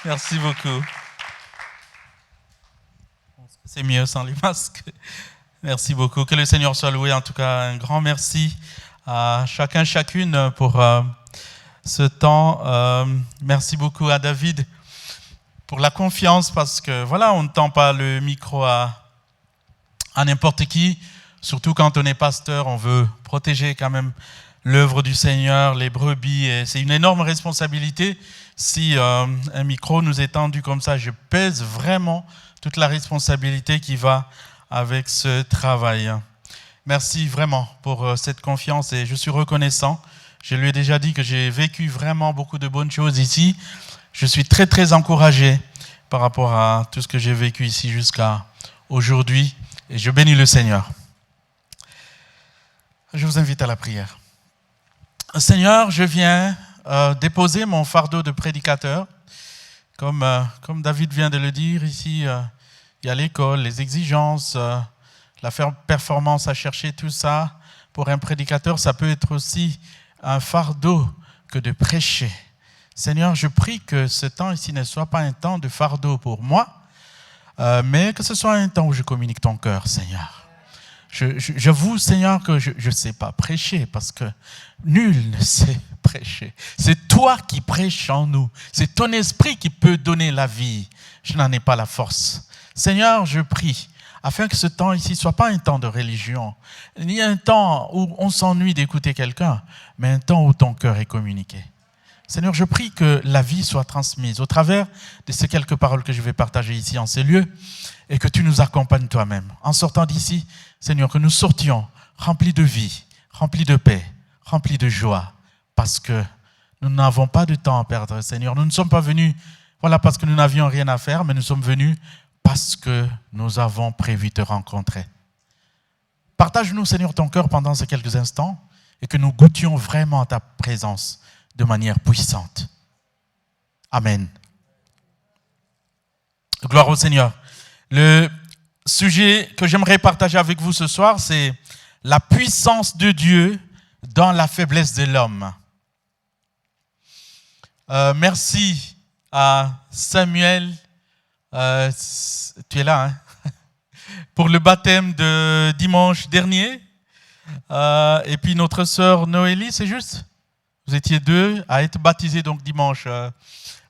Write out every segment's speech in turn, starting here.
Merci beaucoup. C'est mieux sans les masques. Merci beaucoup. Que le Seigneur soit loué. En tout cas, un grand merci à chacun, chacune pour ce temps. Merci beaucoup à David pour la confiance parce que voilà, on ne tend pas le micro à n'importe qui. Surtout quand on est pasteur, on veut protéger quand même l'œuvre du Seigneur, les brebis. Et c'est une énorme responsabilité. Si un micro nous est tendu comme ça, je pèse vraiment toute la responsabilité qui va avec ce travail. Merci vraiment pour cette confiance et je suis reconnaissant. Je lui ai déjà dit que j'ai vécu vraiment beaucoup de bonnes choses ici. Je suis très très encouragé par rapport à tout ce que j'ai vécu ici jusqu'à aujourd'hui et je bénis le Seigneur. Je vous invite à la prière. Seigneur, je viens déposer mon fardeau de prédicateur. Comme David vient de le dire, ici, il y a l'école, les exigences, la performance à chercher, tout ça. Pour un prédicateur, ça peut être aussi un fardeau que de prêcher. Seigneur, je prie que ce temps ici ne soit pas un temps de fardeau pour moi, mais que ce soit un temps où je communique ton cœur, Seigneur. J'avoue, Seigneur, que je ne sais pas prêcher parce que nul ne sait prêcher. C'est toi qui prêches en nous. C'est ton esprit qui peut donner la vie. Je n'en ai pas la force. Seigneur, je prie afin que ce temps ici ne soit pas un temps de religion, ni un temps où on s'ennuie d'écouter quelqu'un, mais un temps où ton cœur est communiqué. Seigneur, je prie que la vie soit transmise au travers de ces quelques paroles que je vais partager ici en ces lieux et que tu nous accompagnes toi-même. En sortant d'ici, Seigneur, que nous sortions remplis de vie, remplis de paix, remplis de joie, parce que nous n'avons pas de temps à perdre, Seigneur. Nous ne sommes pas venus, parce que nous n'avions rien à faire, mais nous sommes venus parce que nous avons prévu te rencontrer. Partage-nous, Seigneur, ton cœur pendant ces quelques instants et que nous goûtions vraiment à ta présence de manière puissante. Amen. Gloire au Seigneur. Le sujet que j'aimerais partager avec vous ce soir, c'est la puissance de Dieu dans la faiblesse de l'homme. Merci à Samuel, tu es là, hein, pour le baptême de dimanche dernier. Et puis notre sœur Noélie, c'est juste? Vous étiez deux à être baptisés donc dimanche.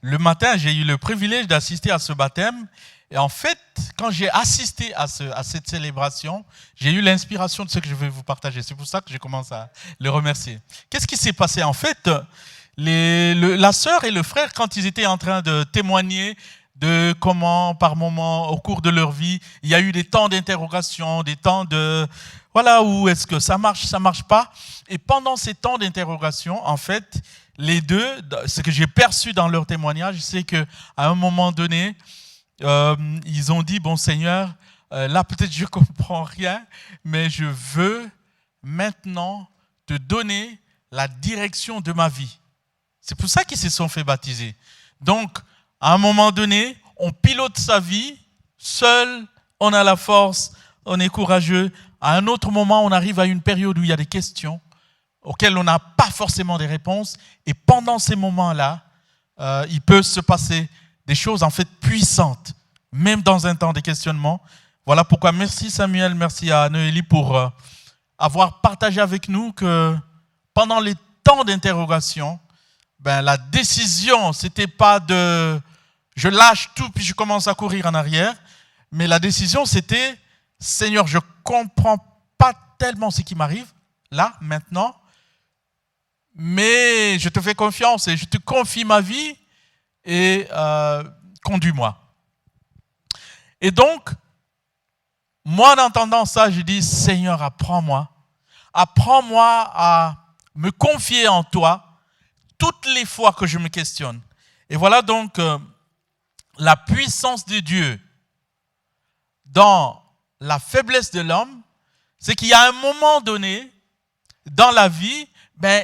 Le matin, j'ai eu le privilège d'assister à ce baptême. Et en fait, quand j'ai assisté à cette célébration, j'ai eu l'inspiration de ce que je vais vous partager. C'est pour ça que je commence à le remercier. Qu'est-ce qui s'est passé? En fait, la sœur et le frère, quand ils étaient en train de témoigner de comment, par moment, au cours de leur vie, il y a eu des temps d'interrogation, des temps de... Voilà, où est-ce que ça marche pas. Et pendant ces temps d'interrogation, en fait, les deux, ce que j'ai perçu dans leur témoignage, c'est qu'à un moment donné, ils ont dit, bon Seigneur, là peut-être je comprends rien, mais je veux maintenant te donner la direction de ma vie. C'est pour ça qu'ils se sont fait baptiser. Donc, à un moment donné, on pilote sa vie, seul, on a la force, on est courageux. À un autre moment, on arrive à une période où il y a des questions auxquelles on n'a pas forcément des réponses. Et pendant ces moments-là, il peut se passer des choses en fait puissantes, même dans un temps de questionnement. Voilà pourquoi merci Samuel, merci à Noélie pour avoir partagé avec nous que pendant les temps d'interrogation, la décision, c'était pas de je lâche tout puis je commence à courir en arrière, mais la décision c'était Seigneur, je comprends pas tellement ce qui m'arrive là, maintenant, mais je te fais confiance et je te confie ma vie et conduis-moi. Et donc, moi, en entendant ça, je dis, Seigneur, apprends-moi à me confier en toi toutes les fois que je me questionne. Et voilà donc la puissance de Dieu dans la faiblesse de l'homme, c'est qu'il y a un moment donné dans la vie,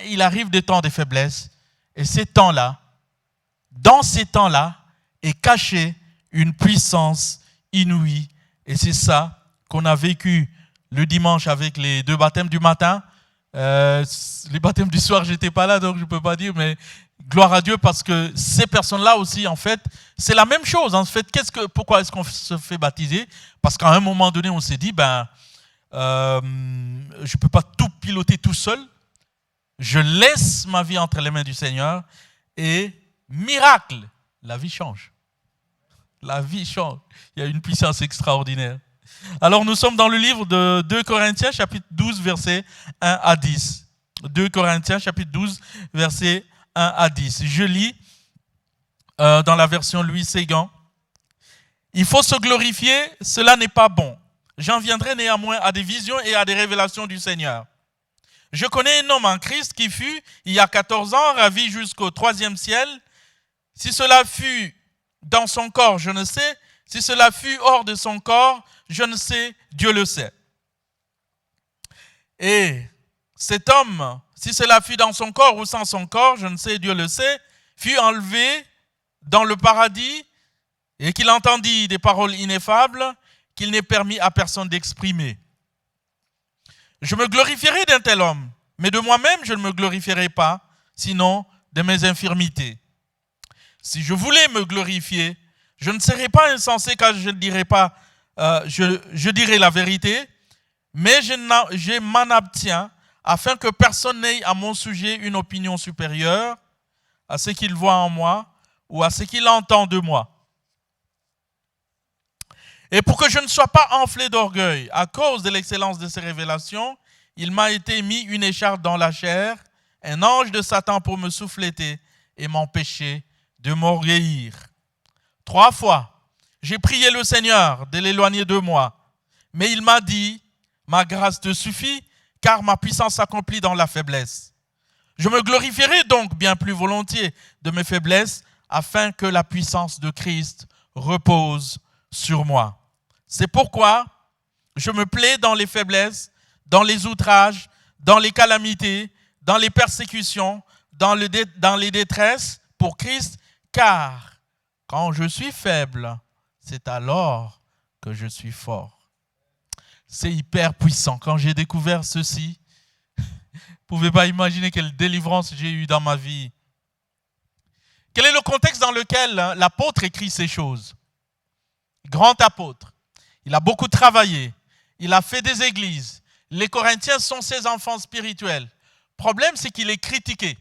il arrive des temps de faiblesse. Et ces temps-là, dans ces temps-là, est cachée une puissance inouïe. Et c'est ça qu'on a vécu le dimanche avec les deux baptêmes du matin. Les baptêmes du soir, j'étais pas là, donc je peux pas dire, mais gloire à Dieu parce que ces personnes-là aussi, en fait, c'est la même chose. En fait, pourquoi est-ce qu'on se fait baptiser? Parce qu'à un moment donné, on s'est dit, je peux pas tout piloter tout seul. Je laisse ma vie entre les mains du Seigneur et miracle, la vie change. La vie change. Il y a une puissance extraordinaire. Alors nous sommes dans le livre de 2 Corinthiens, chapitre 12, versets 1 à 10. 2 Corinthiens, chapitre 12, versets 1 à 10. Je lis dans la version Louis Séguin. Il faut se glorifier, cela n'est pas bon. J'en viendrai néanmoins à des visions et à des révélations du Seigneur. Je connais un homme en Christ qui fut, il y a 14 ans, ravi jusqu'au 3e ciel. Si cela fut dans son corps, je ne sais. Si cela fut hors de son corps, je ne sais, Dieu le sait. Et cet homme, si cela fut dans son corps ou sans son corps, je ne sais, Dieu le sait, fut enlevé dans le paradis et qu'il entendit des paroles ineffables qu'il n'est permis à personne d'exprimer. Je me glorifierai d'un tel homme, mais de moi-même je ne me glorifierai pas, sinon de mes infirmités. Si je voulais me glorifier, je ne serais pas insensé car je ne dirais pas, je dirai la vérité, mais je m'en abstiens afin que personne n'ait à mon sujet une opinion supérieure à ce qu'il voit en moi ou à ce qu'il entend de moi. Et pour que je ne sois pas enflé d'orgueil à cause de l'excellence de ces révélations, il m'a été mis une écharpe dans la chair, un ange de Satan pour me souffleter et m'empêcher de m'orgueillir. 3 fois, j'ai prié le Seigneur de l'éloigner de moi, mais il m'a dit, ma grâce te suffit, car ma puissance s'accomplit dans la faiblesse. Je me glorifierai donc bien plus volontiers de mes faiblesses, afin que la puissance de Christ repose sur moi. C'est pourquoi je me plais dans les faiblesses, dans les outrages, dans les calamités, dans les persécutions, dans les détresses pour Christ, car quand je suis faible, c'est alors que je suis fort. C'est hyper puissant. Quand j'ai découvert ceci, vous ne pouvez pas imaginer quelle délivrance j'ai eue dans ma vie. Quel est le contexte dans lequel l'apôtre écrit ces choses? Grand apôtre. Il a beaucoup travaillé. Il a fait des églises. Les Corinthiens sont ses enfants spirituels. Le problème, c'est qu'il est critiqué.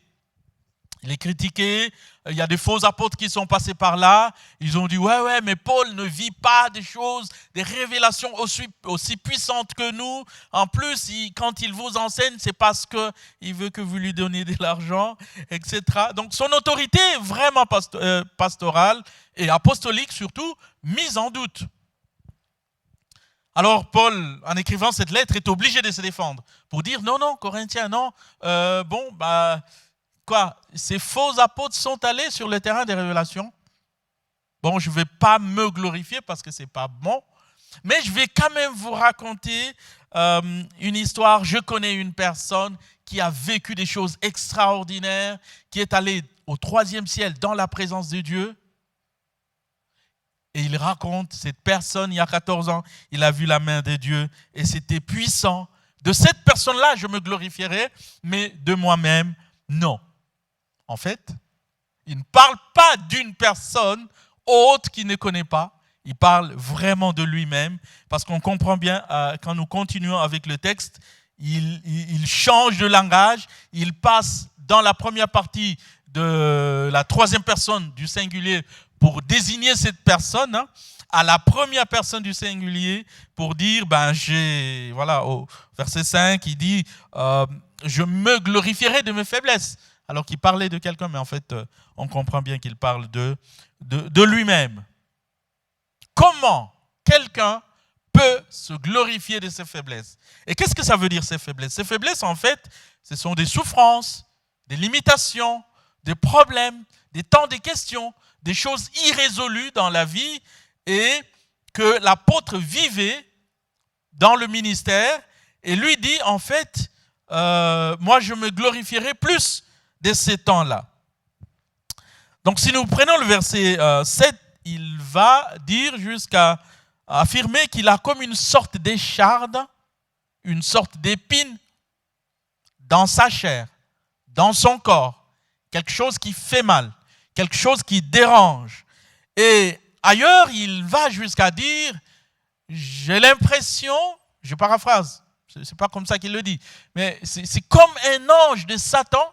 Il est critiqué. Il y a des faux apôtres qui sont passés par là. Ils ont dit, ouais, mais Paul ne vit pas des choses, des révélations aussi puissantes que nous. En plus, quand il vous enseigne, c'est parce qu'il veut que vous lui donniez de l'argent, etc. Donc, son autorité est vraiment pastorale et apostolique surtout, mise en doute. Alors, Paul, en écrivant cette lettre, est obligé de se défendre pour dire, non, Corinthiens, non, ces faux apôtres sont allés sur le terrain des révélations. Bon, je ne vais pas me glorifier parce que ce n'est pas bon, mais je vais quand même vous raconter une histoire. Je connais une personne qui a vécu des choses extraordinaires, qui est allée au 3e ciel dans la présence de Dieu. Et il raconte, cette personne, il y a 14 ans, il a vu la main de Dieu et c'était puissant. De cette personne-là, je me glorifierai, mais de moi-même, non. En fait, il ne parle pas d'une personne autre qu'il ne connaît pas. Il parle vraiment de lui-même parce qu'on comprend bien, quand nous continuons avec le texte, il change de langage, il passe dans la première partie de la 3e personne du singulier pour désigner cette personne, à la première personne du singulier pour dire, au verset 5, il dit, je me glorifierai de mes faiblesses. Alors qu'il parlait de quelqu'un, mais en fait, on comprend bien qu'il parle de lui-même. Comment quelqu'un peut se glorifier de ses faiblesses? Et qu'est-ce que ça veut dire, ces faiblesses? Ces faiblesses, en fait, ce sont des souffrances, des limitations, des problèmes, des temps de questions, des choses irrésolues dans la vie et que l'apôtre vivait dans le ministère et lui dit, en fait, moi, je me glorifierai plus de ces temps-là. Donc, si nous prenons le verset 7, il va dire jusqu'à affirmer qu'il a comme une sorte d'écharde, une sorte d'épine dans sa chair, dans son corps, quelque chose qui fait mal, quelque chose qui dérange. Et ailleurs, il va jusqu'à dire, j'ai l'impression, je paraphrase, c'est pas comme ça qu'il le dit, mais c'est comme un ange de Satan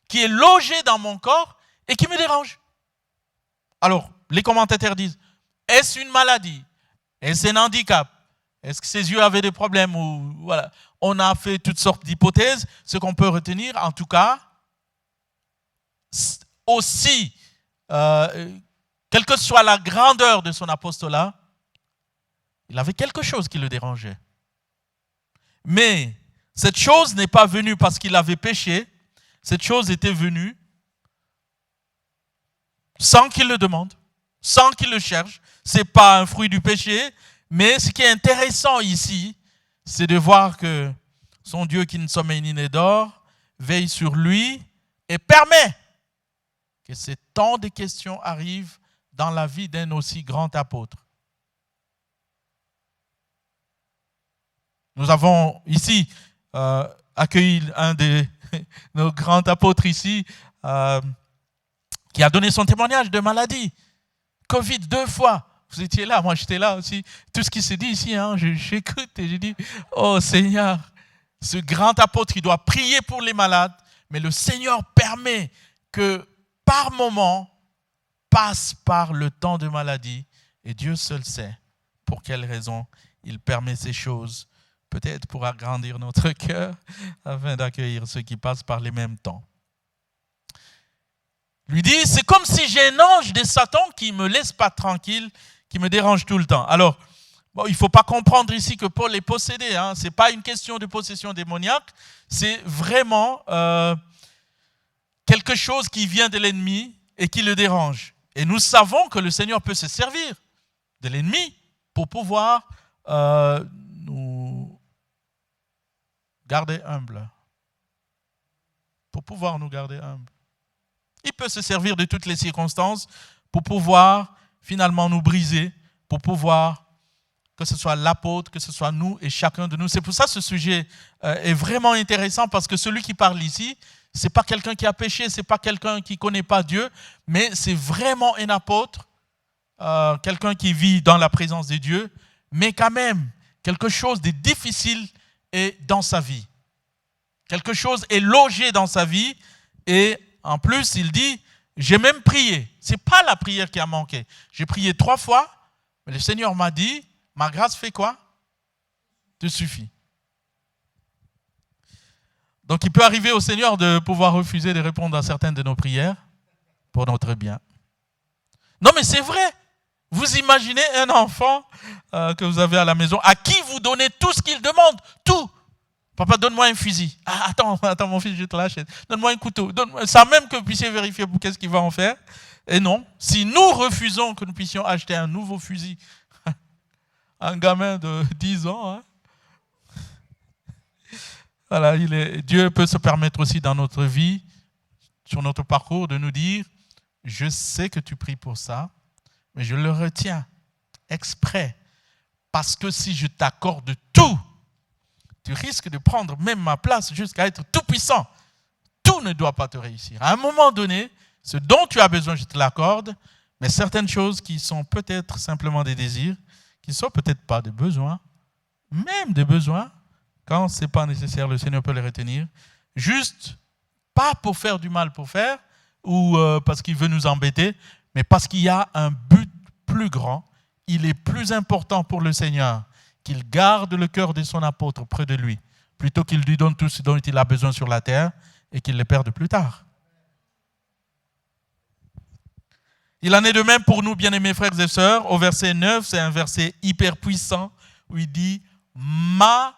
qui est logé dans mon corps et qui me dérange. Alors, les commentateurs disent, est-ce une maladie? Est-ce un handicap? Est-ce que ses yeux avaient des problèmes? Ou, voilà. On a fait toutes sortes d'hypothèses. Ce qu'on peut retenir, en tout cas, aussi, quelle que soit la grandeur de son apostolat, il avait quelque chose qui le dérangeait. Mais cette chose n'est pas venue parce qu'il avait péché. Cette chose était venue sans qu'il le demande, sans qu'il le cherche. Ce n'est pas un fruit du péché. Mais ce qui est intéressant ici, c'est de voir que son Dieu qui ne sommeille ni ne dort veille sur lui et permet que ces temps de questions arrivent dans la vie d'un aussi grand apôtre. Nous avons ici accueilli un de nos grands apôtres ici qui a donné son témoignage de maladie. Covid 2 fois. Vous étiez là, moi j'étais là aussi. Tout ce qui se dit ici, hein, j'écoute et je dis, oh Seigneur, ce grand apôtre qui doit prier pour les malades, mais le Seigneur permet que par moment passe par le temps de maladie et Dieu seul sait pour quelle raison il permet ces choses. Peut-être pour agrandir notre cœur afin d'accueillir ceux qui passent par les mêmes temps. Lui dit, c'est comme si j'ai un ange de Satan qui ne me laisse pas tranquille, qui me dérange tout le temps. Alors, bon, il ne faut pas comprendre ici que Paul est possédé. Hein. Ce n'est pas une question de possession démoniaque. C'est vraiment quelque chose qui vient de l'ennemi et qui le dérange. Et nous savons que le Seigneur peut se servir de l'ennemi pour pouvoir nous garder humbles. Pour pouvoir nous garder humbles. Il peut se servir de toutes les circonstances pour pouvoir finalement nous briser, pour pouvoir, que ce soit l'apôtre, que ce soit nous et chacun de nous. C'est pour ça que ce sujet est vraiment intéressant parce que celui qui parle ici, ce n'est pas quelqu'un qui a péché, ce n'est pas quelqu'un qui ne connaît pas Dieu, mais c'est vraiment un apôtre, quelqu'un qui vit dans la présence de Dieu, mais quand même, quelque chose de difficile est dans sa vie. Quelque chose est logé dans sa vie et en plus, il dit, j'ai même prié. Ce n'est pas la prière qui a manqué. J'ai prié 3 fois, mais le Seigneur m'a dit, ma grâce fait quoi? Te suffit. Donc il peut arriver au Seigneur de pouvoir refuser de répondre à certaines de nos prières pour notre bien. Non mais c'est vrai. Vous imaginez un enfant que vous avez à la maison, à qui vous donnez tout ce qu'il demande, tout. Papa, donne-moi un fusil. Ah, attends, mon fils, je te l'achète. Donne-moi un couteau. Sans même que vous puissiez vérifier pour qu'est-ce qu'il va en faire. Et non, si nous refusons que nous puissions acheter un nouveau fusil, un gamin de 10 ans, hein, voilà, Dieu peut se permettre aussi dans notre vie, sur notre parcours, de nous dire, je sais que tu pries pour ça, mais je le retiens exprès. Parce que si je t'accorde tout, tu risques de prendre même ma place jusqu'à être tout puissant. Tout ne doit pas te réussir. À un moment donné, ce dont tu as besoin, je te l'accorde, mais certaines choses qui sont peut-être simplement des désirs, qui ne sont peut-être pas des besoins, même des besoins, quand ce n'est pas nécessaire, le Seigneur peut les retenir, juste pas pour faire du mal pour faire, ou parce qu'il veut nous embêter, mais parce qu'il y a un but plus grand. Il est plus important pour le Seigneur qu'il garde le cœur de son apôtre près de lui, plutôt qu'il lui donne tout ce dont il a besoin sur la terre et qu'il le perde plus tard. Il en est de même pour nous, bien-aimés frères et sœurs. Au verset 9, c'est un verset hyper puissant où il dit « Ma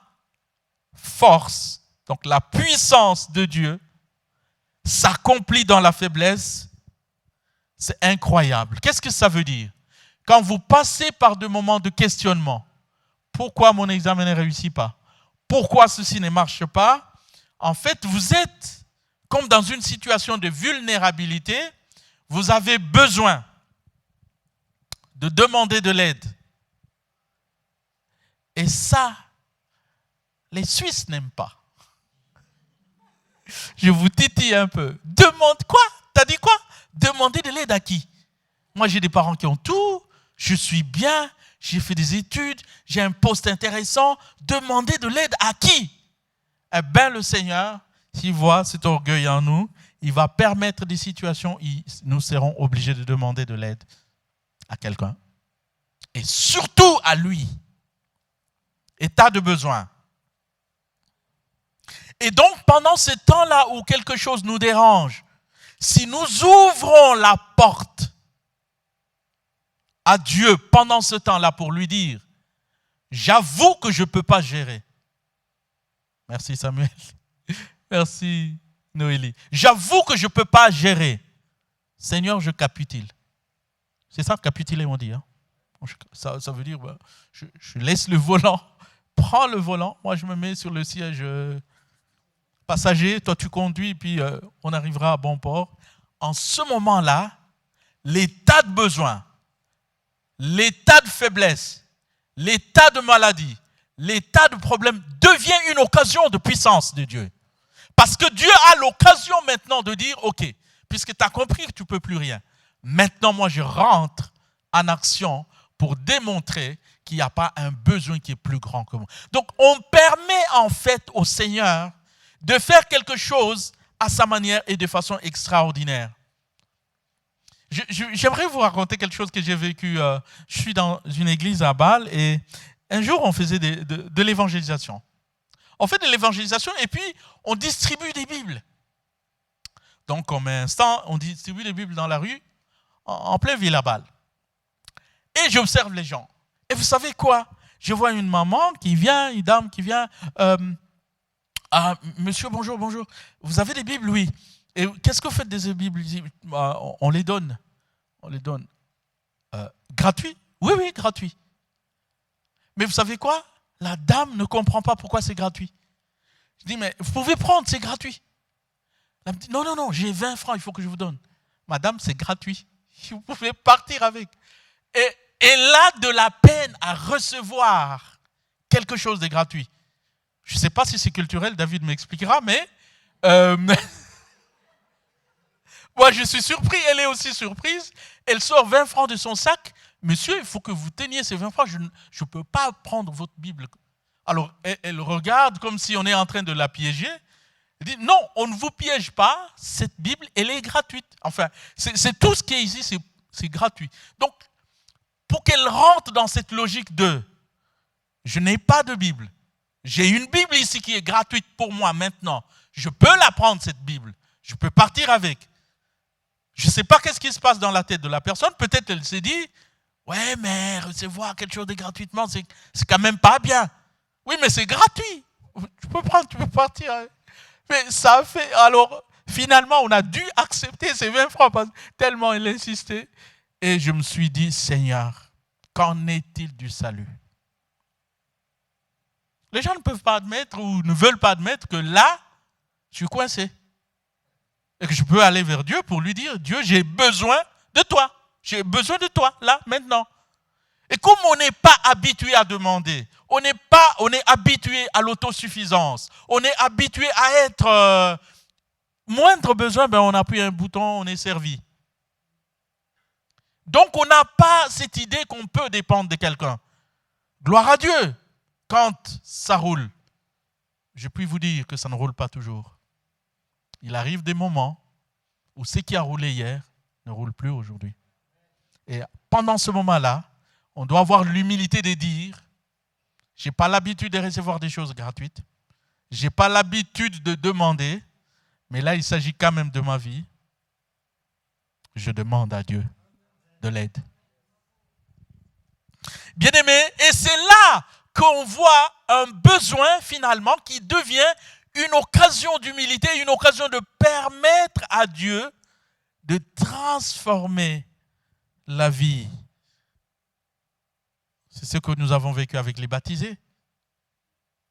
force », donc la puissance de Dieu, s'accomplit dans la faiblesse. C'est incroyable. Qu'est-ce que ça veut dire? Quand vous passez par des moments de questionnement, pourquoi mon examen ne réussit pas? Pourquoi ceci ne marche pas? En fait, vous êtes comme dans une situation de vulnérabilité. Vous avez besoin de demander de l'aide. Et ça, les Suisses n'aiment pas. Je vous titille un peu. Demande quoi? T'as dit quoi? Demander de l'aide à qui? Moi, j'ai des parents qui ont tout. Je suis bien. J'ai fait des études. J'ai un poste intéressant. Demander de l'aide à qui? Eh bien, le Seigneur, s'il voit cet orgueil en nous, il va permettre des situations où nous serons obligés de demander de l'aide à quelqu'un. Et surtout à lui. État de besoin. Et donc, pendant ce temps-là où quelque chose nous dérange, si nous ouvrons la porte à Dieu pendant ce temps-là pour lui dire, j'avoue que je ne peux pas gérer. Merci Samuel. Merci Noélie. J'avoue que je ne peux pas gérer. Seigneur, je capitule. C'est ça, capituler, on dit. Hein? Ça veut dire, je laisse le volant, prends le volant, moi je me mets sur le siège passager, toi tu conduis, puis on arrivera à bon port. En ce moment-là, l'état de besoin, l'état de faiblesse, l'état de maladie, l'état de problème devient une occasion de puissance de Dieu. Parce que Dieu a l'occasion maintenant de dire, ok, puisque tu as compris que tu ne peux plus rien, maintenant moi je rentre en action pour démontrer qu'il n'y a pas un besoin qui est plus grand que moi. Donc on permet en fait au Seigneur de faire quelque chose à sa manière et de façon extraordinaire. J'aimerais vous raconter quelque chose que j'ai vécu. Je suis dans une église à Bâle et un jour on faisait de l'évangélisation. On fait de l'évangélisation et puis on distribue des Bibles. Donc comme instant, on distribue des Bibles dans la rue, en pleine ville à Bâle. Et j'observe les gens. Et vous savez quoi? Je vois une maman qui vient, une dame qui vient. Monsieur, bonjour, bonjour. Vous avez des Bibles? Oui. Et qu'est-ce que vous faites des Bibles? On les donne. On les donne. Gratuit? Oui, oui, gratuit. Mais vous savez quoi? La dame ne comprend pas pourquoi c'est gratuit. Je dis, mais vous pouvez prendre, c'est gratuit. Elle me dit, non, non, non, j'ai 20 francs, il faut que je vous donne. Madame, c'est gratuit. Vous pouvez partir avec. Et elle a de la peine à recevoir quelque chose de gratuit. Je ne sais pas si c'est culturel, David m'expliquera, mais moi je suis surpris, elle est aussi surprise. Elle sort 20 francs de son sac. Monsieur, il faut que vous teniez ces 20 francs, je ne peux pas prendre votre Bible. Alors elle regarde comme si on est en train de la piéger. Elle dit, non, on ne vous piège pas, cette Bible, elle est gratuite. Enfin, c'est tout ce qui est ici, c'est gratuit. Donc, pour qu'elle rentre dans cette logique de je n'ai pas de Bible, j'ai une Bible ici qui est gratuite pour moi maintenant, je peux la prendre cette Bible, je peux partir avec. Je ne sais pas qu'est-ce qui se passe dans la tête de la personne, peut-être elle s'est dit, ouais mais recevoir quelque chose de gratuitement, c'est quand même pas bien. Oui mais c'est gratuit, tu peux prendre, tu peux partir. Mais ça a fait, alors finalement on a dû accepter ces 20 francs parce que tellement elle insistait. Et je me suis dit, Seigneur, qu'en est-il du salut? Les gens ne peuvent pas admettre ou ne veulent pas admettre que là, je suis coincé. Et que je peux aller vers Dieu pour lui dire, Dieu, j'ai besoin de toi. J'ai besoin de toi, là, maintenant. Et comme on n'est pas habitué à demander, on est habitué à l'autosuffisance, on est habitué à être moindre besoin, ben on appuie un bouton, on est servi. Donc on n'a pas cette idée qu'on peut dépendre de quelqu'un. Gloire à Dieu quand ça roule. Je puis vous dire que ça ne roule pas toujours. Il arrive des moments où ce qui a roulé hier ne roule plus aujourd'hui. Et pendant ce moment-là, on doit avoir l'humilité de dire, je n'ai pas l'habitude de recevoir des choses gratuites, je n'ai pas l'habitude de demander, mais là il s'agit quand même de ma vie. Je demande à Dieu de l'aide. Bien-aimés, et c'est là qu'on voit un besoin finalement qui devient une occasion d'humilité, une occasion de permettre à Dieu de transformer la vie. C'est ce que nous avons vécu avec les baptisés.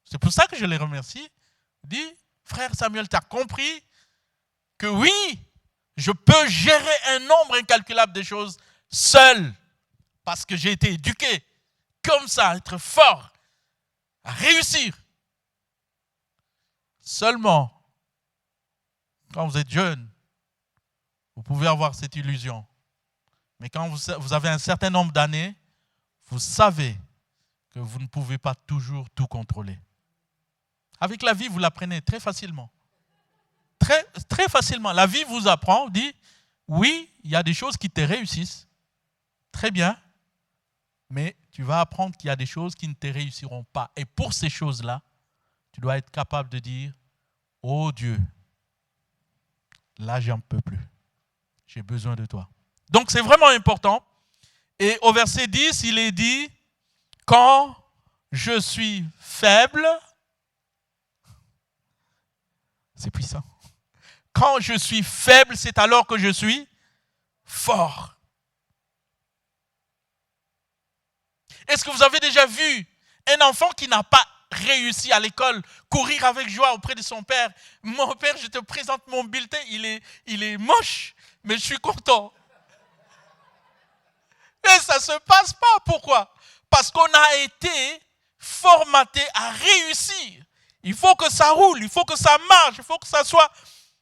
C'est pour ça que je les remercie. Dis, frère Samuel, tu as compris que oui, je peux gérer un nombre incalculable de choses seul, parce que j'ai été éduqué comme ça, à être fort, à réussir. Seulement, Quand vous êtes jeune, vous pouvez avoir cette illusion. Mais quand vous avez un certain nombre d'années, vous savez que vous ne pouvez pas toujours tout contrôler. Avec la vie, vous l'apprenez très facilement. Très, très facilement. La vie vous apprend, dit, oui, il y a des choses qui te réussissent. Très bien. Mais tu vas apprendre qu'il y a des choses qui ne te réussiront pas. Et pour ces choses-là, tu dois être capable de dire, oh Dieu, là, j'en peux plus. J'ai besoin de toi. Donc, c'est vraiment important. Et au verset 10, il est dit, quand je suis faible, c'est puissant. Quand je suis faible, c'est alors que je suis fort. Est-ce que vous avez déjà vu un enfant qui n'a pas réussi à l'école courir avec joie auprès de son père? Mon père, je te présente mon bulletin, il est moche, mais je suis content. Mais ça ne se passe pas. Pourquoi? Parce qu'on a été formaté à réussir. Il faut que ça roule, il faut que ça marche, il faut que ça soit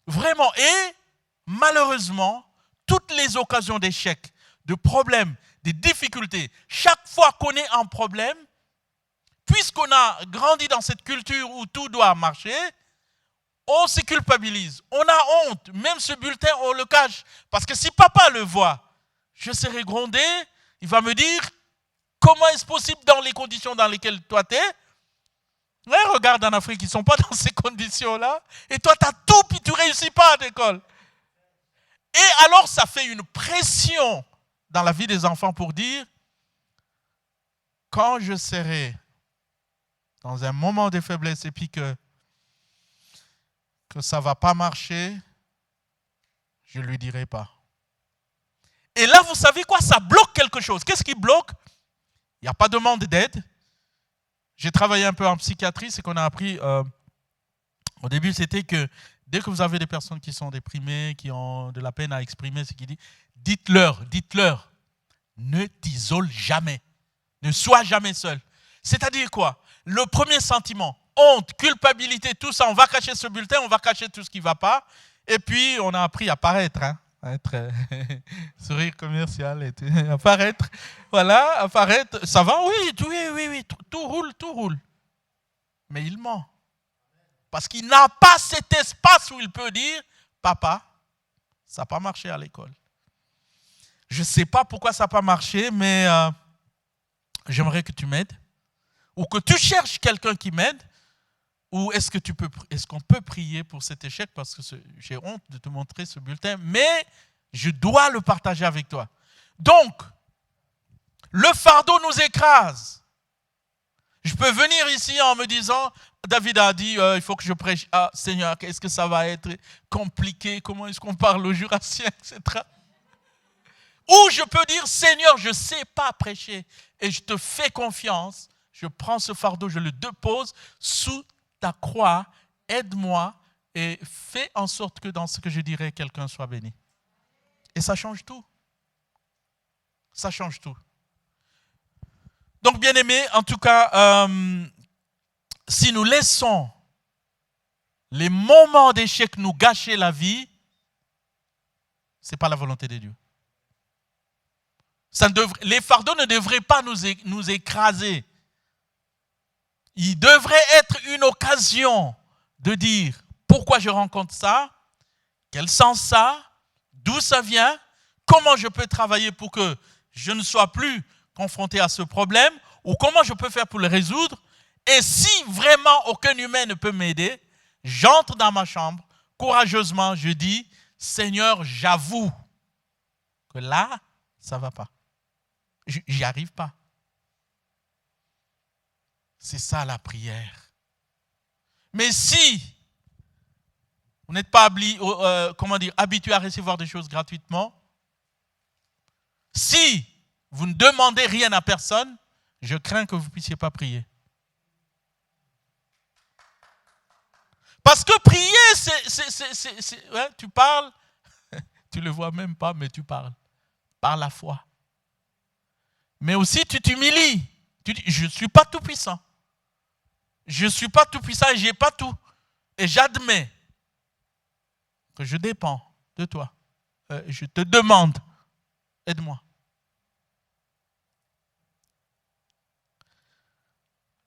vraiment. Et malheureusement, toutes les occasions d'échec, de problèmes, de difficultés, chaque fois qu'on est en problème, puisqu'on a grandi dans cette culture où tout doit marcher, on se culpabilise, on a honte. Même ce bulletin, on le cache. Parce que si papa le voit, je serai grondé, il va me dire, comment est-ce possible dans les conditions dans lesquelles toi tu es? Ouais, regarde en Afrique, ils ne sont pas dans ces conditions-là. Et toi, tu as tout, puis tu ne réussis pas à l'école. Et alors, ça fait une pression dans la vie des enfants pour dire, quand je serai dans un moment de faiblesse et puis que ça ne va pas marcher, je ne lui dirai pas. Et là, vous savez quoi? Ça bloque quelque chose. Qu'est-ce qui bloque? Il n'y a pas de demande d'aide. J'ai travaillé un peu en psychiatrie. Ce qu'on a appris au début, c'était que dès que vous avez des personnes qui sont déprimées, qui ont de la peine à exprimer ce qu'ils disent, dites-leur, ne t'isole jamais. Ne sois jamais seul. C'est-à-dire quoi? Le premier sentiment, honte, culpabilité, tout ça, on va cacher ce bulletin, on va cacher tout ce qui ne va pas. Et puis, on a appris à paraître, être sourire commercial, et tout, apparaître, voilà, apparaître, ça va, oui, tout roule. Mais il ment. Parce qu'il n'a pas cet espace où il peut dire, papa, ça n'a pas marché à l'école. Je ne sais pas pourquoi ça n'a pas marché, mais j'aimerais que tu m'aides. Ou que tu cherches quelqu'un qui m'aide. Ou est-ce qu'on peut prier pour cet échec? Parce que j'ai honte de te montrer ce bulletin, mais je dois le partager avec toi. Donc, le fardeau nous écrase. Je peux venir ici en me disant, David a dit, il faut que je prêche. Ah, Seigneur, est-ce que ça va être compliqué? Comment est-ce qu'on parle au Jurassien, etc. Ou je peux dire, Seigneur, je ne sais pas prêcher et je te fais confiance. Je prends ce fardeau, je le dépose sous ta croix, aide-moi et fais en sorte que dans ce que je dirai, quelqu'un soit béni. Et ça change tout. Ça change tout. Donc, bien-aimés, en tout cas, si nous laissons les moments d'échec nous gâcher la vie, ce n'est pas la volonté de Dieu. Les fardeaux ne devraient pas nous écraser. Il devrait être une occasion de dire pourquoi je rencontre ça, quel sens ça, d'où ça vient, comment je peux travailler pour que je ne sois plus confronté à ce problème ou comment je peux faire pour le résoudre. Et si vraiment aucun humain ne peut m'aider, j'entre dans ma chambre, courageusement, je dis, Seigneur, j'avoue que là, ça ne va pas. J'y arrive pas. C'est ça la prière. Mais si vous n'êtes pas habitué à recevoir des choses gratuitement, si vous ne demandez rien à personne, je crains que vous ne puissiez pas prier. Parce que prier, ouais, tu parles, tu ne le vois même pas, mais tu parles. Par la foi. Mais aussi, tu t'humilies. Tu dis, je ne suis pas tout puissant. Je ne suis pas tout puissant et je n'ai pas tout. Et j'admets. que je dépends de toi. Je te demande, aide-moi.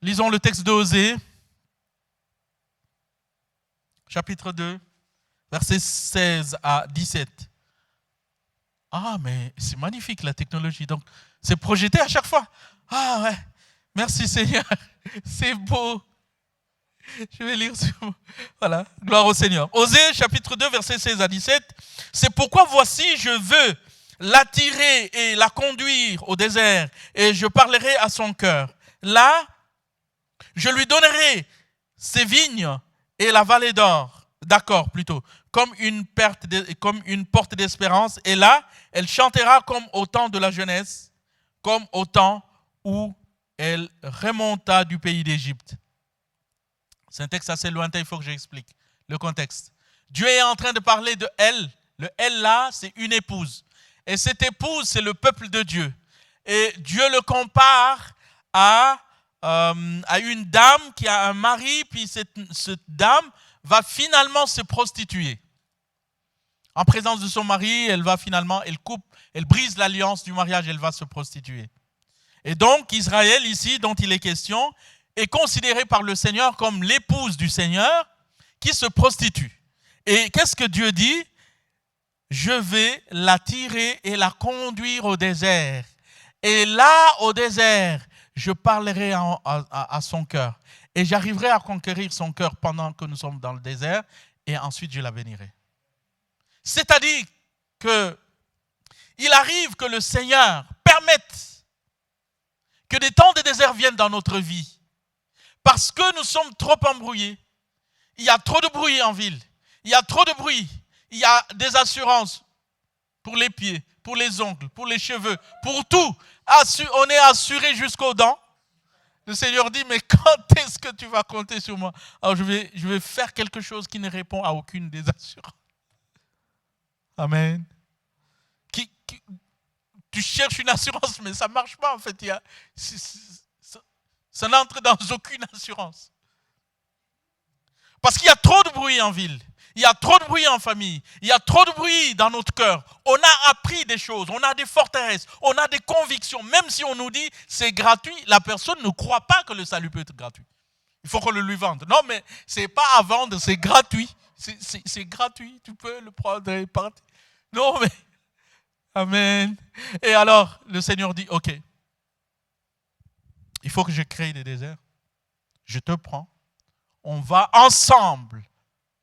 Lisons le texte d'Osée, chapitre 2, versets 16 à 17. Ah, mais c'est magnifique la technologie. Donc, c'est projeté à chaque fois. Ah ouais, merci Seigneur, c'est beau. Je vais lire sur... Voilà, gloire au Seigneur. Osée, chapitre 2, versets 16 à 17. C'est pourquoi voici, je veux l'attirer et la conduire au désert, et je parlerai à son cœur. Là, je lui donnerai ses vignes et la vallée d'accord plutôt, comme une porte d'espérance. Et là, elle chantera comme au temps de la jeunesse, comme au temps où elle remonta du pays d'Égypte. C'est un texte assez lointain, il faut que j'explique le contexte. Dieu est en train de parler de elle. Le elle là, c'est une épouse. Et cette épouse, c'est le peuple de Dieu. Et Dieu le compare à une dame qui a un mari, puis cette dame va finalement se prostituer. En présence de son mari, elle brise l'alliance du mariage, elle va se prostituer. Et donc, Israël, ici, dont il est question, est considérée par le Seigneur comme l'épouse du Seigneur qui se prostitue. Et qu'est-ce que Dieu dit? Je vais l'attirer et la conduire au désert. Et là, au désert, je parlerai à son cœur. Et j'arriverai à conquérir son cœur pendant que nous sommes dans le désert. Et ensuite, je la bénirai. C'est-à-dire qu'il arrive que le Seigneur permette que des temps de désert viennent dans notre vie. Parce que nous sommes trop embrouillés. Il y a trop de bruit en ville. Il y a trop de bruit. Il y a des assurances pour les pieds, pour les ongles, pour les cheveux, pour tout. On est assuré jusqu'aux dents. Le Seigneur dit, mais quand est-ce que tu vas compter sur moi? Alors je vais faire quelque chose qui ne répond à aucune des assurances. Amen. Tu cherches une assurance, mais ça ne marche pas en fait. Ça n'entre dans aucune assurance. Parce qu'il y a trop de bruit en ville. Il y a trop de bruit en famille. Il y a trop de bruit dans notre cœur. On a appris des choses. On a des forteresses. On a des convictions. Même si on nous dit c'est gratuit, la personne ne croit pas que le salut peut être gratuit. Il faut qu'on le lui vende. Non, mais ce n'est pas à vendre, c'est gratuit. C'est gratuit. Tu peux le prendre et partir. Non, mais... Amen. Et alors, le Seigneur dit, ok, il faut que je crée des déserts. Je te prends. On va ensemble,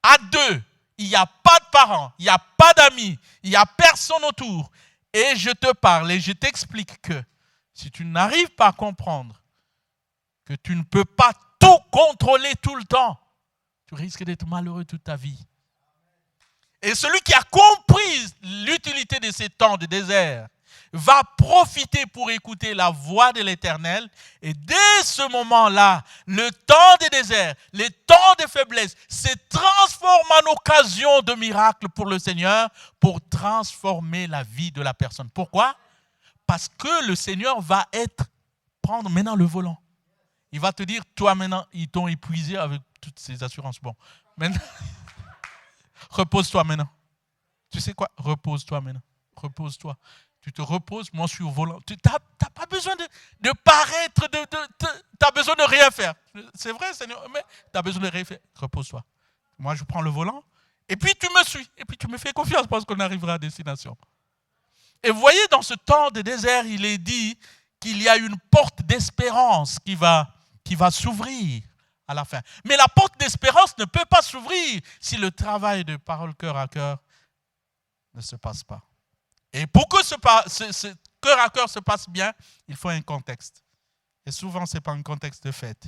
à deux. Il n'y a pas de parents, il n'y a pas d'amis, il n'y a personne autour. Et je te parle et je t'explique que si tu n'arrives pas à comprendre que tu ne peux pas tout contrôler tout le temps, tu risques d'être malheureux toute ta vie. Et celui qui a compris l'utilité de ces temps de désert va profiter pour écouter la voix de l'Éternel. Et dès ce moment-là, le temps des déserts, les temps de faiblesse se transforment en occasion de miracle pour le Seigneur, pour transformer la vie de la personne. Pourquoi? Parce que le Seigneur va prendre maintenant le volant. Il va te dire, toi maintenant, ils t'ont épuisé avec toutes ces assurances. Bon, maintenant... Repose-toi maintenant. Tu sais quoi? Repose-toi maintenant. Repose-toi. Tu te reposes, moi je suis au volant. Tu n'as pas besoin de paraître, tu n'as besoin de rien faire. C'est vrai, Seigneur, mais tu as besoin de rien faire. Repose-toi. Moi je prends le volant, et puis tu me suis, et puis tu me fais confiance parce qu'on arrivera à destination. Et vous voyez, dans ce temps de désert, il est dit qu'il y a une porte d'espérance qui va s'ouvrir à la fin. Mais la porte d'espérance ne peut pas s'ouvrir si le travail de parole cœur à cœur ne se passe pas. Et pour que ce cœur à cœur se passe bien, il faut un contexte. Et souvent, ce n'est pas un contexte de fête,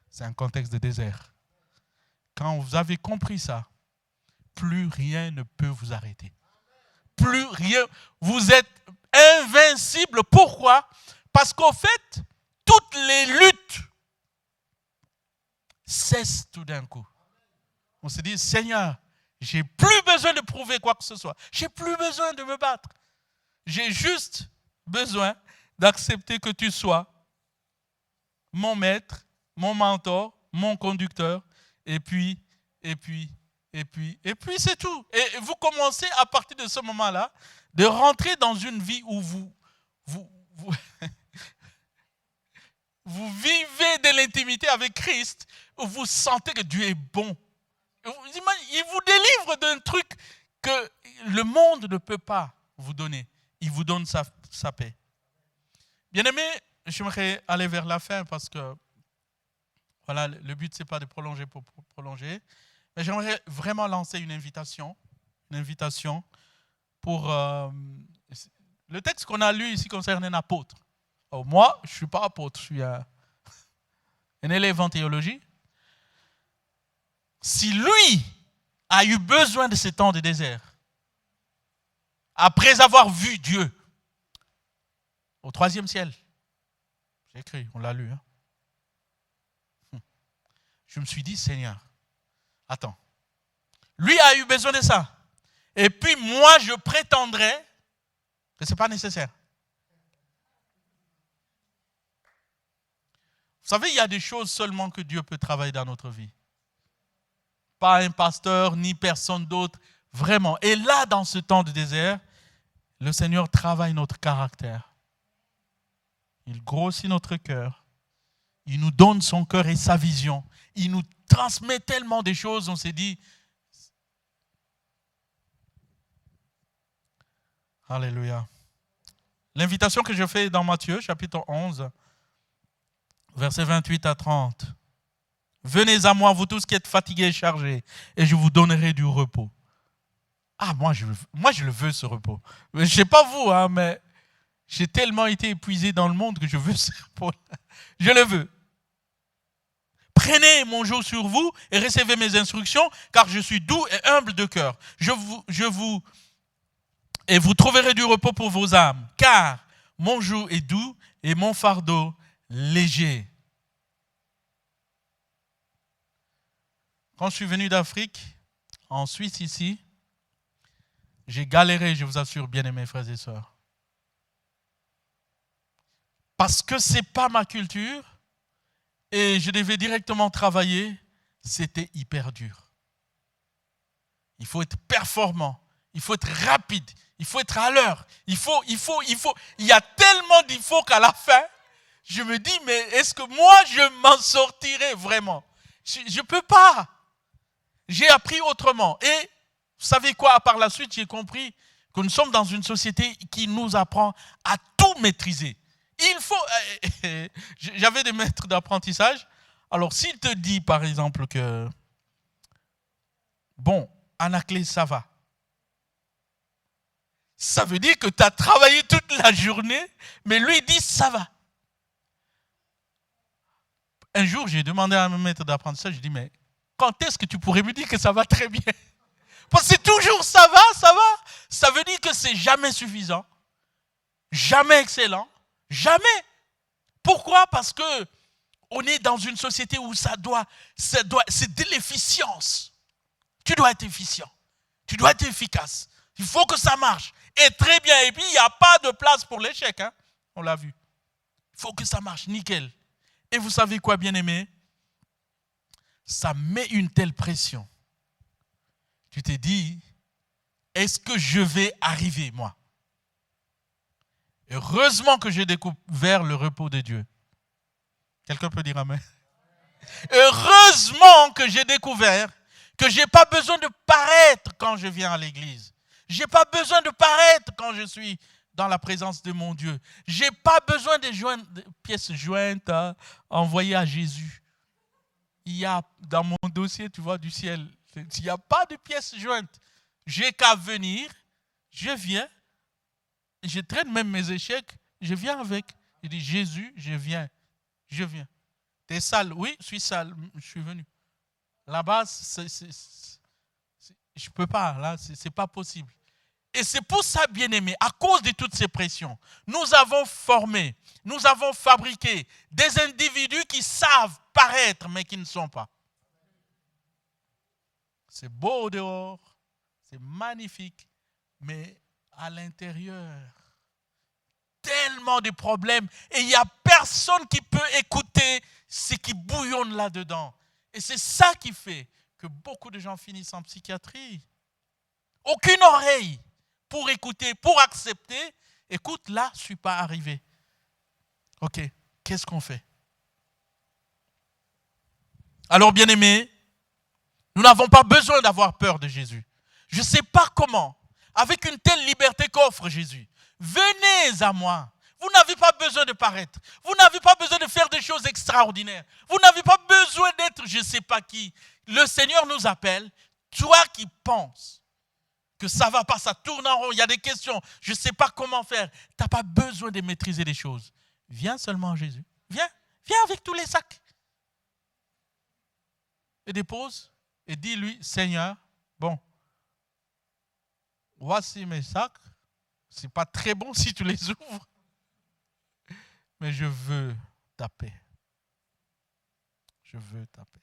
c'est un contexte de désert. Quand vous avez compris ça, plus rien ne peut vous arrêter. Plus rien. Vous êtes invincible. Pourquoi? Parce qu'au fait, toutes les luttes cesse tout d'un coup. On se dit, Seigneur, j'ai plus besoin de prouver quoi que ce soit. J'ai plus besoin de me battre. J'ai juste besoin d'accepter que tu sois mon maître, mon mentor, mon conducteur, et puis Et puis c'est tout. Et vous commencez à partir de ce moment-là de rentrer dans une vie où vous vivez de l'intimité avec Christ, où vous sentez que Dieu est bon. Il vous délivre d'un truc que le monde ne peut pas vous donner. Il vous donne sa paix. Bien-aimés, j'aimerais aller vers la fin parce que voilà, le but, ce n'est pas de prolonger pour prolonger. Mais j'aimerais vraiment lancer une invitation pour... le texte qu'on a lu ici concerne un apôtre. Alors moi, je ne suis pas apôtre, je suis un élève en théologie. Si lui a eu besoin de ce temps de désert, après avoir vu Dieu au 3e ciel, j'ai écrit, on l'a lu, je me suis dit, Seigneur, attends, lui a eu besoin de ça. Et puis moi, je prétendrais que ce n'est pas nécessaire. Vous savez, il y a des choses seulement que Dieu peut travailler dans notre vie. Pas un pasteur, ni personne d'autre, vraiment. Et là, dans ce temps de désert, le Seigneur travaille notre caractère. Il grossit notre cœur. Il nous donne son cœur et sa vision. Il nous transmet tellement de choses, on s'est dit, alléluia. L'invitation que je fais dans Matthieu, chapitre 11, versets 28 à 30. Venez à moi, vous tous qui êtes fatigués et chargés, et je vous donnerai du repos. Ah, moi je le veux, ce repos. Je ne sais pas vous, mais j'ai tellement été épuisé dans le monde que je veux ce repos. Je le veux. Prenez mon joug sur vous et recevez mes instructions, car je suis doux et humble de cœur. Et vous trouverez du repos pour vos âmes, car mon joug est doux et mon fardeau léger. Quand je suis venu d'Afrique, en Suisse ici, j'ai galéré, je vous assure, bien-aimés frères et sœurs. Parce que ce n'est pas ma culture et je devais directement travailler, c'était hyper dur. Il faut être performant, il faut être rapide, il faut être à l'heure. Il y a tellement d'il faut qu'à la fin, je me dis, mais est-ce que moi, je m'en sortirai vraiment? Je ne peux pas. J'ai appris autrement. Et vous savez quoi, par la suite, j'ai compris que nous sommes dans une société qui nous apprend à tout maîtriser. Il faut... J'avais des maîtres d'apprentissage. Alors, s'il te dit, par exemple, que... Bon, Anaclé, ça va. Ça veut dire que tu as travaillé toute la journée, mais lui, il dit, ça va. Un jour, j'ai demandé à mon maître d'apprentissage, je dis, mais quand est-ce que tu pourrais me dire que ça va très bien? Parce que c'est toujours ça va. Ça veut dire que c'est jamais suffisant, jamais excellent, jamais. Pourquoi? Parce que on est dans une société où c'est de l'efficience. Tu dois être efficient, tu dois être efficace. Il faut que ça marche. Et très bien. Et puis, il n'y a pas de place pour l'échec. On l'a vu. Il faut que ça marche, nickel. Et vous savez quoi, bien-aimé? Ça met une telle pression. Tu te dis, est-ce que je vais arriver, moi? Heureusement que j'ai découvert le repos de Dieu. Quelqu'un peut dire amen? Heureusement que j'ai découvert que je n'ai pas besoin de paraître quand je viens à l'église. Je n'ai pas besoin de paraître quand je suis dans la présence de mon Dieu. Je n'ai pas besoin de pièces jointes envoyées à Jésus. Il y a dans mon dossier, tu vois, du ciel, il n'y a pas de pièces jointes. J'ai qu'à venir, je viens, je traîne même mes échecs, je viens avec. Je dis, Jésus, je viens. T'es sale? Oui, je suis sale, je suis venu. Là-bas, je ne peux pas, là, ce n'est pas possible. Et c'est pour ça, bien-aimés, à cause de toutes ces pressions, nous avons formé, nous avons fabriqué des individus qui savent paraître, mais qui ne sont pas. C'est beau au dehors, c'est magnifique, mais à l'intérieur, tellement de problèmes. Et il n'y a personne qui peut écouter ce qui bouillonne là-dedans. Et c'est ça qui fait que que beaucoup de gens finissent en psychiatrie. Aucune oreille pour écouter, pour accepter. Écoute, là, je ne suis pas arrivé. Ok, qu'est-ce qu'on fait? Alors, bien-aimés, nous n'avons pas besoin d'avoir peur de Jésus. Je ne sais pas comment, avec une telle liberté qu'offre Jésus. Venez à moi. Vous n'avez pas besoin de paraître. Vous n'avez pas besoin de faire des choses extraordinaires. Vous n'avez pas besoin d'être je ne sais pas qui. Le Seigneur nous appelle. Toi qui penses que ça ne va pas, ça tourne en rond, il y a des questions, je ne sais pas comment faire. Tu n'as pas besoin de maîtriser les choses. Viens seulement à Jésus. Viens avec tous les sacs. Et dépose et dis-lui, Seigneur, bon, voici mes sacs. Ce n'est pas très bon si tu les ouvres. Mais je veux ta paix. Je veux ta paix.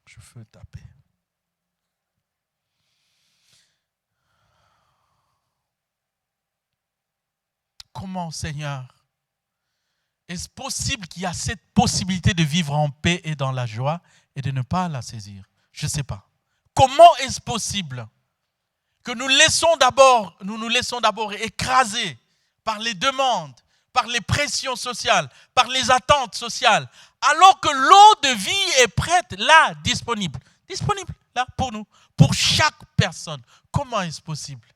Je veux ta paix. Comment, Seigneur, est-ce possible qu'il y a cette possibilité de vivre en paix et dans la joie et de ne pas la saisir? Je ne sais pas. Comment est-ce possible que nous nous laissons d'abord écraser par les demandes, par les pressions sociales, par les attentes sociales, alors que l'eau de vie est prête, là, disponible, là, pour nous, pour chaque personne. Comment est-ce possible?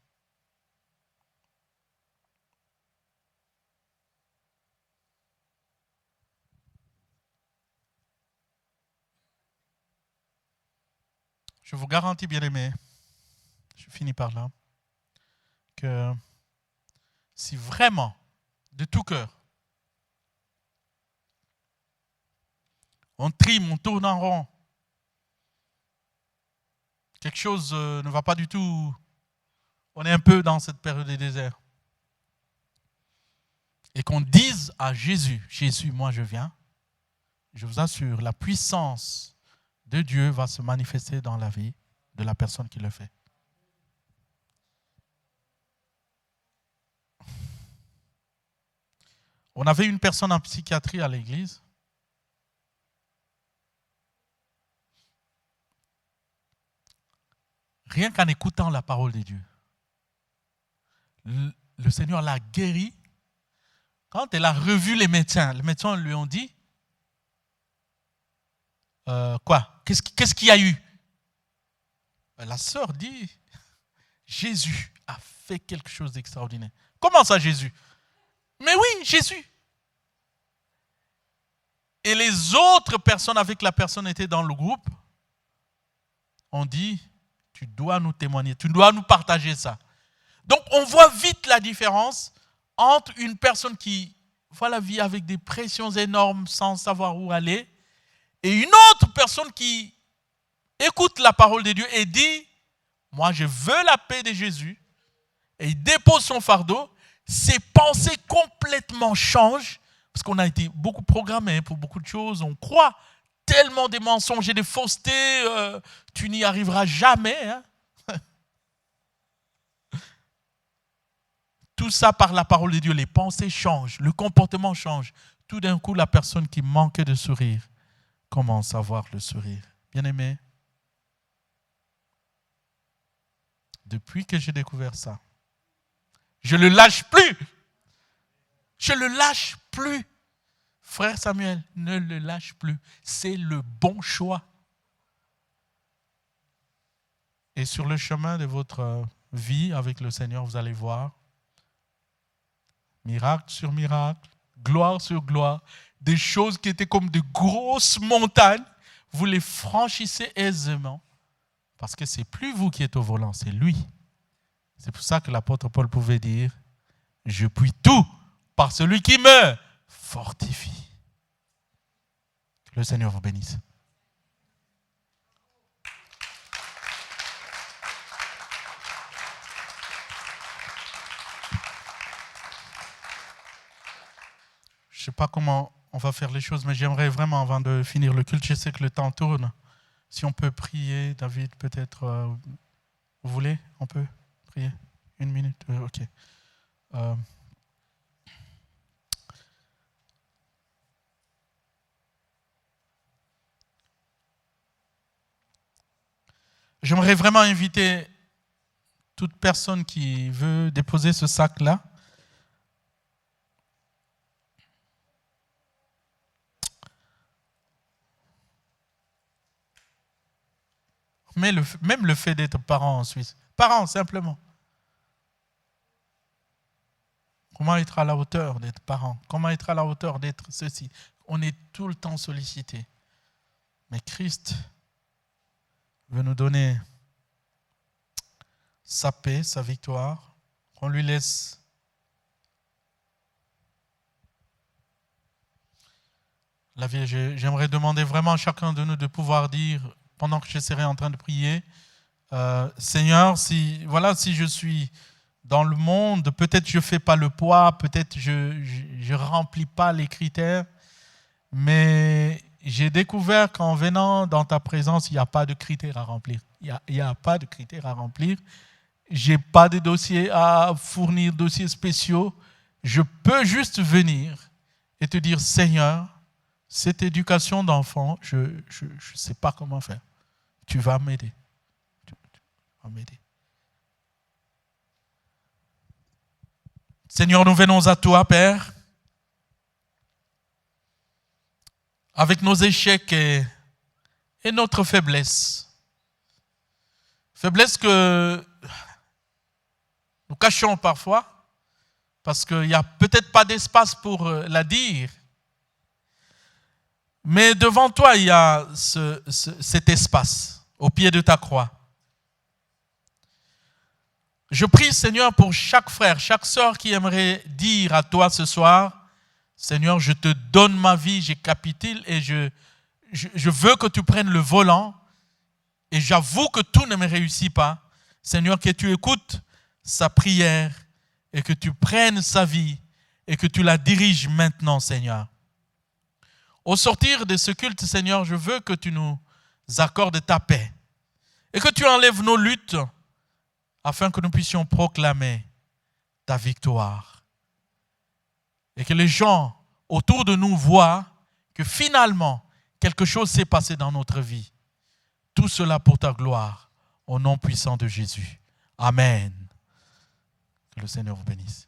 Je vous garantis, bien-aimés, je finis par là, que si vraiment, de tout cœur, on trime, on tourne en rond, quelque chose ne va pas du tout, on est un peu dans cette période de désert, et qu'on dise à Jésus, Jésus, moi je viens, je vous assure, la puissance de Dieu va se manifester dans la vie de la personne qui le fait. On avait une personne en psychiatrie à l'église. Rien qu'en écoutant la parole de Dieu, le Seigneur l'a guérie. Quand elle a revu les médecins lui ont dit, quoi? Qu'est-ce qu'il y a eu? La sœur dit, Jésus a fait quelque chose d'extraordinaire. Comment ça, Jésus? Mais oui, Jésus. Et les autres personnes avec la personne étaient dans le groupe ont dit, tu dois nous témoigner, tu dois nous partager ça. Donc on voit vite la différence entre une personne qui voit la vie avec des pressions énormes sans savoir où aller et une autre personne qui écoute la parole de Dieu et dit, moi je veux la paix de Jésus, et il dépose son fardeau, ses pensées complètement changent, parce qu'on a été beaucoup programmé pour beaucoup de choses, on croit tellement des mensonges et des faussetés, tu n'y arriveras jamais. Hein? Tout ça par la parole de Dieu, les pensées changent, le comportement change. Tout d'un coup, la personne qui manquait de sourire commence à avoir le sourire. Bien-aimé, depuis que j'ai découvert ça, je ne le lâche plus. Je ne le lâche plus. Frère Samuel, ne le lâche plus. C'est le bon choix. Et sur le chemin de votre vie avec le Seigneur, vous allez voir miracle sur miracle, gloire sur gloire, des choses qui étaient comme de grosses montagnes, vous les franchissez aisément parce que ce n'est plus vous qui êtes au volant, c'est lui. C'est pour ça que l'apôtre Paul pouvait dire « Je puis tout par celui qui me fortifie ». Que le Seigneur vous bénisse. Je ne sais pas comment on va faire les choses, mais j'aimerais vraiment, avant de finir le culte, je sais que le temps tourne. Si on peut prier, David, peut-être, vous voulez, on peut prier 1 minute, ok. J'aimerais vraiment inviter toute personne qui veut déposer ce sac-là. Mais même le fait d'être parent en Suisse. Parent, simplement. Comment être à la hauteur d'être parent? Comment être à la hauteur d'être ceci? On est tout le temps sollicité. Mais Christ veut nous donner sa paix, sa victoire, qu'on lui laisse la vie. J'aimerais demander vraiment à chacun de nous de pouvoir dire, pendant que je serai en train de prier, Seigneur, si je suis dans le monde, peut-être je ne fais pas le poids, peut-être je ne remplis pas les critères, mais j'ai découvert qu'en venant dans ta présence, il n'y a pas de critères à remplir. Il n'y a pas de critères à remplir. Je n'ai pas de dossiers à fournir, dossiers spéciaux. Je peux juste venir et te dire, Seigneur, cette éducation d'enfant, je ne sais pas comment faire. Tu vas m'aider. Tu vas m'aider. Seigneur, nous venons à toi, Père, avec nos échecs et notre faiblesse. Faiblesse que nous cachons parfois, parce qu'il n'y a peut-être pas d'espace pour la dire. Mais devant toi, il y a cet espace, au pied de ta croix. Je prie, Seigneur, pour chaque frère, chaque sœur qui aimerait dire à toi ce soir, Seigneur, je te donne ma vie, je capitule et je veux que tu prennes le volant. Et j'avoue que tout ne me réussit pas. Seigneur, que tu écoutes sa prière et que tu prennes sa vie et que tu la diriges maintenant, Seigneur. Au sortir de ce culte, Seigneur, je veux que tu nous accordes ta paix et que tu enlèves nos luttes afin que nous puissions proclamer ta victoire. Et que les gens autour de nous voient que finalement, quelque chose s'est passé dans notre vie. Tout cela pour ta gloire, au nom puissant de Jésus. Amen. Que le Seigneur vous bénisse.